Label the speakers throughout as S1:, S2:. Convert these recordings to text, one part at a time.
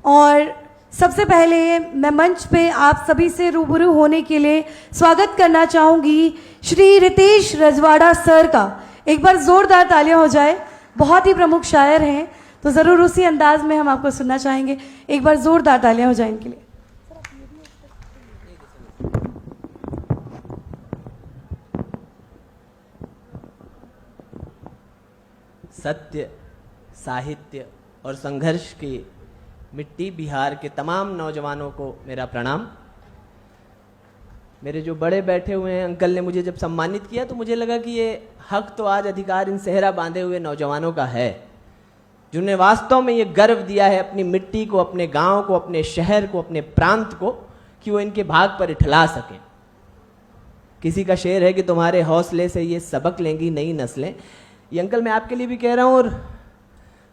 S1: और सबसे पहले मैं मंच पे आप सभी से रूबरू होने के लिए स्वागत करना चाहूँगी श्री रितेश रजवाड़ा सर का। एक बार जोरदार तालियां हो जाए। बहुत ही प्रमुख शायर हैं, तो ज़रूर उसी अंदाज में हम आपको सुनना चाहेंगे। एक बार जोरदार तालियां हो जाए इनके लिए।
S2: सत्य, साहित्य और संघर्ष की मिट्टी बिहार के तमाम नौजवानों को मेरा प्रणाम। मेरे जो बड़े बैठे हुए हैं, अंकल ने मुझे जब सम्मानित किया तो मुझे लगा कि ये हक तो आज अधिकार इन सेहरा बांधे हुए नौजवानों का है, जिन्होंने वास्तव में ये गर्व दिया है अपनी मिट्टी को, अपने गांव को, अपने शहर को, अपने प्रांत को, कि वो इनके भाग पर इठला सकें। किसी का शेर है कि तुम्हारे हौसले से ये सबक लेंगी नई नस्लें। ये अंकल मैं आपके लिए भी कह रहा हूँ और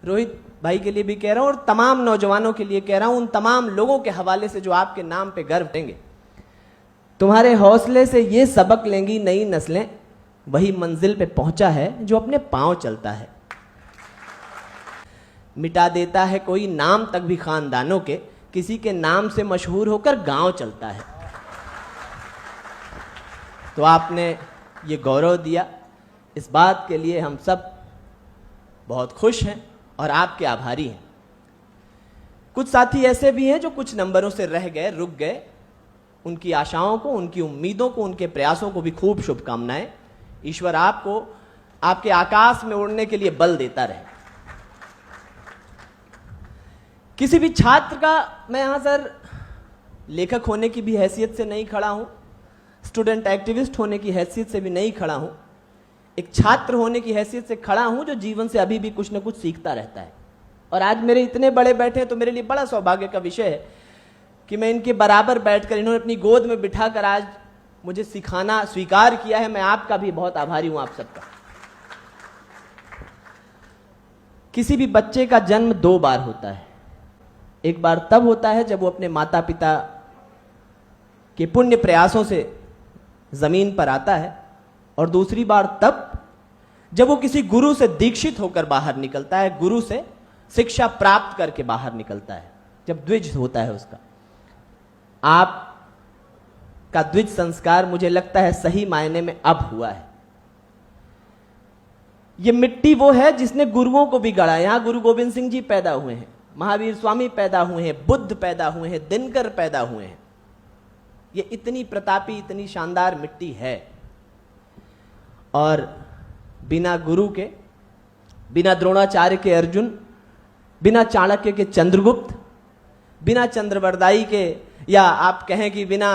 S2: रोहित भाई के लिए भी कह रहा हूँ और तमाम नौजवानों के लिए कह रहा हूँ, उन तमाम लोगों के हवाले से जो आपके नाम पे गर्व देंगे। तुम्हारे हौसले से ये सबक लेंगी नई नस्लें, वही मंजिल पे पहुंचा है जो अपने पांव चलता है। मिटा देता है कोई नाम तक भी खानदानों के, किसी के नाम से मशहूर होकर गांव चलता है। तो आपने ये गौरव दिया, इस बात के लिए हम सब बहुत खुश हैं और आपके आभारी हैं। कुछ साथी ऐसे भी हैं जो कुछ नंबरों से रह गए, रुक गए। उनकी आशाओं को, उनकी उम्मीदों को, उनके प्रयासों को भी खूब शुभकामनाएं। ईश्वर आपको आपके आकाश में उड़ने के लिए बल देता रहे। किसी भी छात्र का मैं यहां सर लेखक होने की भी हैसियत से नहीं खड़ा हूं, स्टूडेंट एक्टिविस्ट होने की हैसियत से भी नहीं खड़ा हूं, एक छात्र होने की हैसियत से खड़ा हूं जो जीवन से अभी भी कुछ ना कुछ सीखता रहता है। और आज मेरे इतने बड़े बैठे हैं तो मेरे लिए बड़ा सौभाग्य का विषय है कि मैं इनके बराबर बैठकर, इन्होंने अपनी गोद में बिठाकर आज मुझे सिखाना स्वीकार किया है। मैं आपका भी बहुत आभारी हूं, आप सबका। किसी भी बच्चे का जन्म दो बार होता है। एक बार तब होता है जब वो अपने माता पिता के पुण्य प्रयासों से जमीन पर आता है, और दूसरी बार तब जब वो किसी गुरु से दीक्षित होकर बाहर निकलता है, गुरु से शिक्षा प्राप्त करके बाहर निकलता है, जब द्विज होता है उसका। आपका द्विज संस्कार मुझे लगता है सही मायने में अब हुआ है। ये मिट्टी वो है जिसने गुरुओं को भी गढ़ा। यहां गुरु गोविंद सिंह जी पैदा हुए हैं, महावीर स्वामी पैदा हुए हैं, बुद्ध पैदा हुए हैं, दिनकर पैदा हुए हैं। ये इतनी प्रतापी, इतनी शानदार मिट्टी है। और बिना गुरु के, बिना द्रोणाचार्य के अर्जुन, बिना चाणक्य के चंद्रगुप्त, बिना चंद्रवरदाई के, या आप कहें कि बिना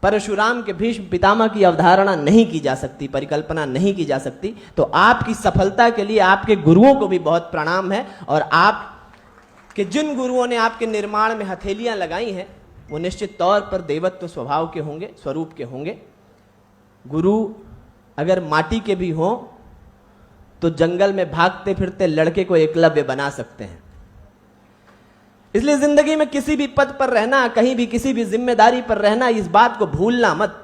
S2: परशुराम के भीष्म पितामह की अवधारणा नहीं की जा सकती, परिकल्पना नहीं की जा सकती। तो आपकी सफलता के लिए आपके गुरुओं को भी बहुत प्रणाम है। और आप कि जिन गुरुओं ने आपके निर्माण में हथेलियां लगाई हैं वो निश्चित तौर पर देवत्व स्वभाव के होंगे, स्वरूप के होंगे। गुरु अगर माटी के भी हों तो जंगल में भागते फिरते लड़के को एकलव्य बना सकते हैं। इसलिए जिंदगी में किसी भी पद पर रहना, कहीं भी किसी भी जिम्मेदारी पर रहना, इस बात को भूलना मत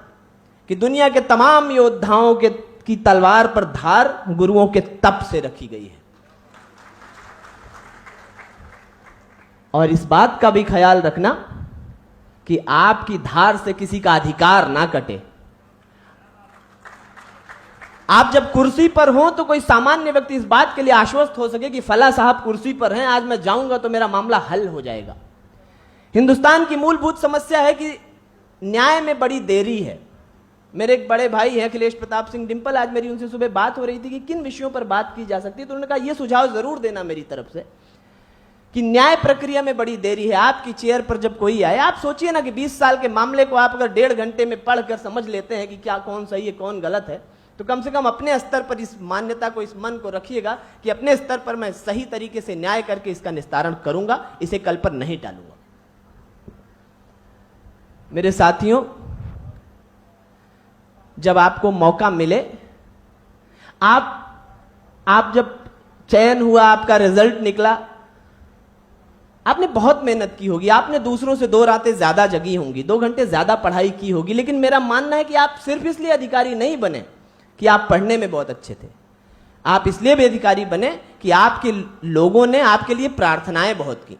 S2: कि दुनिया के तमाम योद्धाओं की तलवार पर धार गुरुओं के तप से रखी गई है। और इस बात का भी ख्याल रखना कि आपकी धार से किसी का अधिकार ना कटे। आप जब कुर्सी पर हो तो कोई सामान्य व्यक्ति इस बात के लिए आश्वस्त हो सके कि फला साहब कुर्सी पर हैं, आज मैं जाऊंगा तो मेरा मामला हल हो जाएगा। हिंदुस्तान की मूलभूत समस्या है कि न्याय में बड़ी देरी है। मेरे एक बड़े भाई हैं अखिलेश प्रताप सिंह डिंपल, आज मेरी उनसे सुबह बात हो रही थी कि किन विषयों पर बात की जा सकती है। तो उन्होंने कहा यह सुझाव जरूर देना मेरी तरफ से कि न्याय प्रक्रिया में बड़ी देरी है। आपकी चेयर पर जब कोई आए, आप सोचिए ना कि 20 साल के मामले को आप अगर 1.5 घंटे में पढ़कर समझ लेते हैं कि क्या कौन सही है कौन गलत है, तो कम से कम अपने स्तर पर इस मान्यता को, इस मन को रखिएगा कि अपने स्तर पर मैं सही तरीके से न्याय करके इसका निस्तारण करूंगा, इसे कल पर नहीं टालूंगा। मेरे साथियों, जब आपको मौका मिले, आप जब चयन हुआ, आपका रिजल्ट निकला, आपने बहुत मेहनत की होगी, आपने दूसरों से 2 रातें ज्यादा जगी होंगी, 2 घंटे ज्यादा पढ़ाई की होगी। लेकिन मेरा मानना है कि आप सिर्फ इसलिए अधिकारी नहीं बने कि आप पढ़ने में बहुत अच्छे थे। आप इसलिए भी अधिकारी बने कि आपके लोगों ने आपके लिए प्रार्थनाएं बहुत की।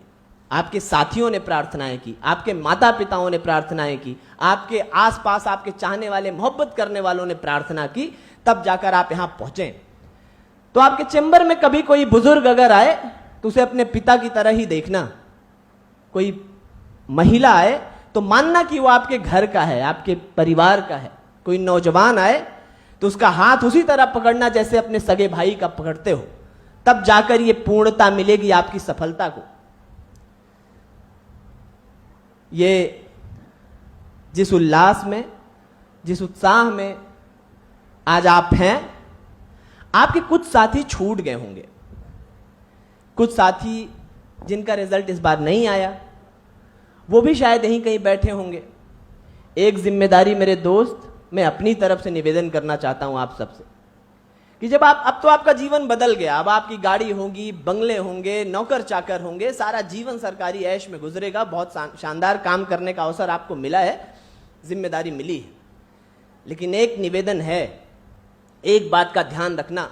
S2: आपके साथियों ने प्रार्थनाएं की, आपके माता पिताओं ने प्रार्थनाएं की, आपके आसपास आपके चाहने वाले मोहब्बत करने वालों ने प्रार्थना की, तब जाकर आप यहां पहुंचे। तो आपके चेंबर में कभी कोई बुजुर्ग अगर आए तो उसे अपने पिता की तरह ही देखना। कोई महिला आए तो मानना कि वो आपके घर का है, आपके परिवार का है। कोई नौजवान आए तो उसका हाथ उसी तरह पकड़ना जैसे अपने सगे भाई का पकड़ते हो, तब जाकर ये पूर्णता मिलेगी आपकी सफलता को। ये जिस उल्लास में, जिस उत्साह में आज आप हैं, आपके कुछ साथी छूट गए होंगे, कुछ साथी जिनका रिजल्ट इस बार नहीं आया, वो भी शायद यहीं कहीं बैठे होंगे। एक जिम्मेदारी मेरे दोस्त, मैं अपनी तरफ से निवेदन करना चाहता हूं आप सबसे कि जब आप, अब तो आपका जीवन बदल गया, अब आपकी गाड़ी होगी, बंगले होंगे, नौकर चाकर होंगे, सारा जीवन सरकारी ऐश में गुजरेगा, बहुत शानदार काम करने का अवसर आपको मिला है, जिम्मेदारी मिली है। लेकिन एक निवेदन है, एक बात का ध्यान रखना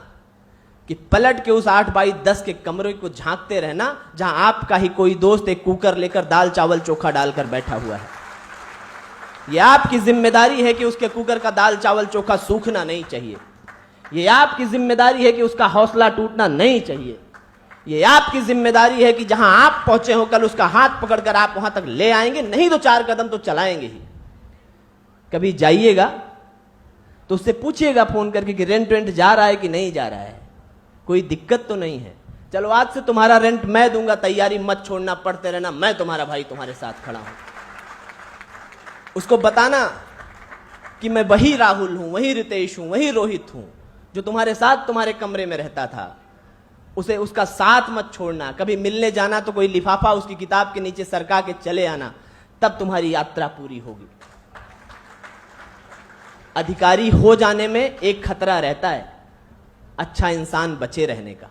S2: कि पलट के उस 8x10 के कमरे को झांकते रहना जहां आपका ही कोई दोस्त एक कुकर लेकर दाल चावल चोखा डालकर बैठा हुआ है। यह आपकी जिम्मेदारी है कि उसके कुकर का दाल चावल चोखा सूखना नहीं चाहिए। यह आपकी जिम्मेदारी है कि उसका हौसला टूटना नहीं चाहिए। यह आपकी जिम्मेदारी है कि जहां आप पहुंचे हो कल उसका हाथ पकड़कर आप वहां तक ले आएंगे, नहीं तो 4 कदम तो चलाएंगे ही। कभी जाइएगा तो उससे पूछिएगा फोन करके कि रेंट वेंट जा रहा है कि नहीं जा रहा है, कोई दिक्कत तो नहीं है, चलो आज से तुम्हारा रेंट मैं दूंगा, तैयारी मत छोड़ना, पढ़ते रहना, मैं तुम्हारा भाई तुम्हारे साथ खड़ा हूं। उसको बताना कि मैं वही राहुल हूं, वही रितेश हूं, वही रोहित हूं जो तुम्हारे साथ तुम्हारे कमरे में रहता था। उसे उसका साथ मत छोड़ना। कभी मिलने जाना तो कोई लिफाफा उसकी किताब के नीचे सरका के चले आना, तब तुम्हारी यात्रा पूरी होगी। अधिकारी हो जाने में एक खतरा रहता है, अच्छा इंसान बचे रहने का।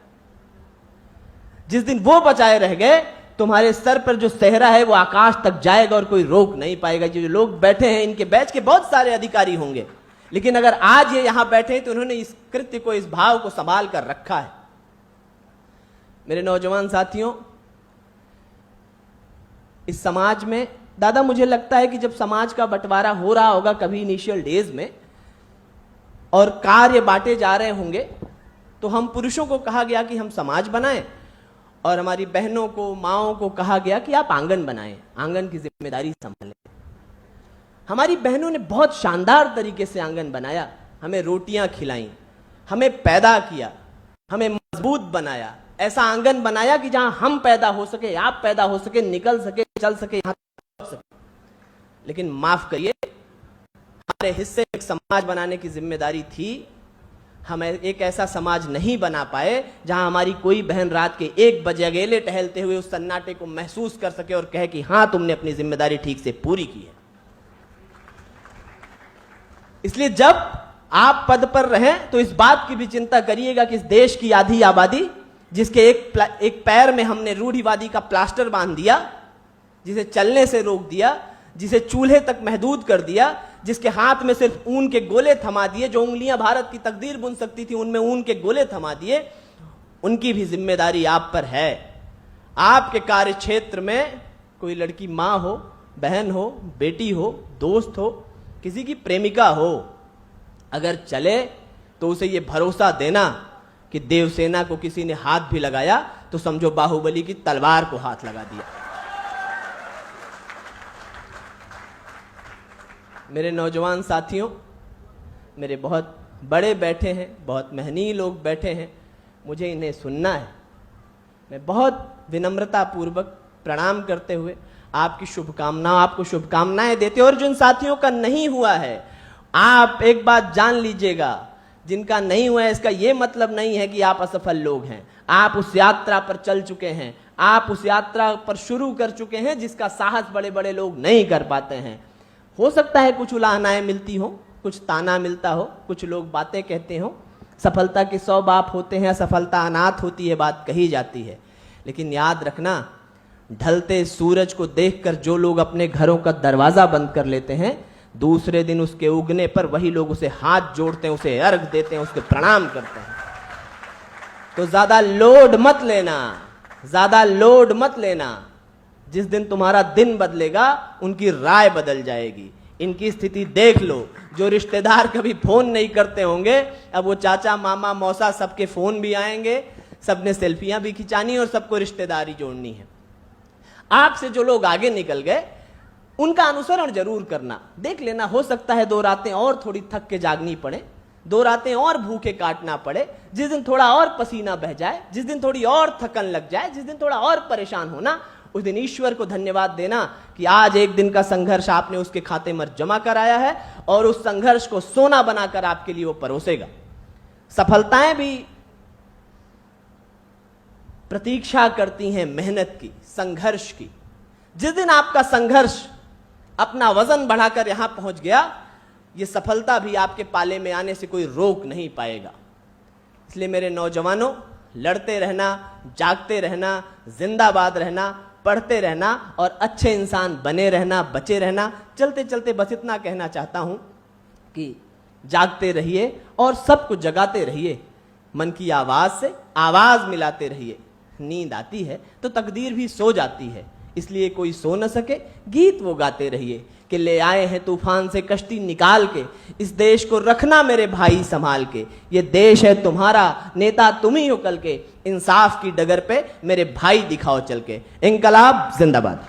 S2: जिस दिन वो बचाए रह गए, तुम्हारे सर पर जो सेहरा है वो आकाश तक जाएगा और कोई रोक नहीं पाएगा। जो लोग बैठे हैं, इनके बैच के बहुत सारे अधिकारी होंगे, लेकिन अगर आज ये यहां बैठे हैं तो उन्होंने इस कृत्य को, इस भाव को संभाल कर रखा है। मेरे नौजवान साथियों, इस समाज में दादा मुझे लगता है कि जब समाज का बंटवारा हो रहा होगा कभी इनिशियल डेज में और कार्य बांटे जा रहे होंगे, तो हम पुरुषों को कहा गया कि हम समाज बनाएं और हमारी बहनों को, माओं को कहा गया कि आप आंगन बनाएं, आंगन की जिम्मेदारी संभालें। हमारी बहनों ने बहुत शानदार तरीके से आंगन बनाया, हमें रोटियां खिलाईं, हमें पैदा किया, हमें मजबूत बनाया, ऐसा आंगन बनाया कि जहां हम पैदा हो सके, आप पैदा हो सके, निकल सके, चल सके, यहां सके। लेकिन माफ करिए, हमारे हिस्से एक समाज बनाने की जिम्मेदारी थी। हम एक ऐसा समाज नहीं बना पाए जहां हमारी कोई बहन रात के 1 बजे अकेले टहलते हुए उस सन्नाटे को महसूस कर सके और कहे कि हां तुमने अपनी जिम्मेदारी ठीक से पूरी की है। इसलिए जब आप पद पर रहें तो इस बात की भी चिंता करिएगा कि इस देश की आधी आबादी, जिसके एक पैर में हमने रूढ़िवादी का प्लास्टर बांध दिया, जिसे चलने से रोक दिया, जिसे चूल्हे तक महदूद कर दिया, जिसके हाथ में सिर्फ ऊन के गोले थमा दिए, जो उंगलियां भारत की तकदीर बुन सकती थी उनमें ऊन के गोले थमा दिए, उनकी भी जिम्मेदारी आप पर है। आपके कार्य क्षेत्र में कोई लड़की मां हो, बहन हो, बेटी हो, दोस्त हो, किसी की प्रेमिका हो, अगर चले तो उसे यह भरोसा देना कि देवसेना को किसी ने हाथ भी लगाया तो समझो बाहुबली की तलवार को हाथ लगा दिया। मेरे नौजवान साथियों, मेरे बहुत बड़े बैठे हैं, बहुत महनीय लोग बैठे हैं, मुझे इन्हें सुनना है। मैं बहुत विनम्रता पूर्वक प्रणाम करते हुए आपकी शुभकामनाएं, आपको शुभकामनाएं देते, और जिन साथियों का नहीं हुआ है, आप एक बात जान लीजिएगा, जिनका नहीं हुआ है इसका यह मतलब नहीं है कि आप असफल लोग हैं। आप उस यात्रा पर चल चुके हैं, आप उस यात्रा पर शुरू कर चुके हैं जिसका साहस बड़े बड़े लोग नहीं कर पाते हैं। हो सकता है कुछ उलाहनाएं मिलती हो, कुछ ताना मिलता हो, कुछ लोग बातें कहते हो, सफलता के 100 बाप होते हैं, असफलता अनाथ होती है, बात कही जाती है। लेकिन याद रखना, ढलते सूरज को देखकर जो लोग अपने घरों का दरवाजा बंद कर लेते हैं, दूसरे दिन उसके उगने पर वही लोग उसे हाथ जोड़ते हैं, उसे अर्घ देते हैं, उसके प्रणाम करते हैं। तो ज्यादा लोड मत लेना, ज्यादा लोड मत लेना। जिस दिन तुम्हारा दिन बदलेगा उनकी राय बदल जाएगी। इनकी स्थिति देख लो। जो रिश्तेदार कभी फोन नहीं करते होंगे, अब वो चाचा मामा मौसा सबके फोन भी आएंगे, सबने सेल्फियां भी खिंचानी और सबको रिश्तेदारी जोड़नी है। आपसे जो लोग आगे निकल गए उनका अनुसरण जरूर करना। देख लेना, हो सकता है 2 रातें और थोड़ी थक के जागनी पड़े, 2 रातें और भूखे काटना पड़े, जिस दिन थोड़ा और पसीना बह जाए, जिस दिन थोड़ी और थकन लग जाए, जिस दिन थोड़ा और परेशान होना, उस दिन ईश्वर को धन्यवाद देना कि आज एक दिन का संघर्ष आपने उसके खाते में जमा कराया है और उस संघर्ष को सोना बनाकर आपके लिए वो परोसेगा। सफलताएं भी प्रतीक्षा करती हैं मेहनत की, संघर्ष की। जिस दिन आपका संघर्ष अपना वजन बढ़ाकर यहां पहुंच गया, ये सफलता भी आपके पाले में आने से कोई रोक नहीं पाएगा। इसलिए मेरे नौजवानों, लड़ते रहना, जागते रहना, जिंदाबाद रहना, पढ़ते रहना और अच्छे इंसान बने रहना, बचे रहना। चलते चलते बस इतना कहना चाहता हूं कि जागते रहिए और सबको जगाते रहिए। मन की आवाज से आवाज मिलाते रहिए। नींद आती है तो तकदीर भी सो जाती है, इसलिए कोई सो न सके गीत वो गाते रहिए कि ले आए हैं तूफान से कश्ती निकाल के, इस देश को रखना मेरे भाई संभाल के। ये देश है तुम्हारा, नेता तुम ही हो कल के, इंसाफ की डगर पे मेरे भाई दिखाओ चल के। इंकलाब जिंदाबाद।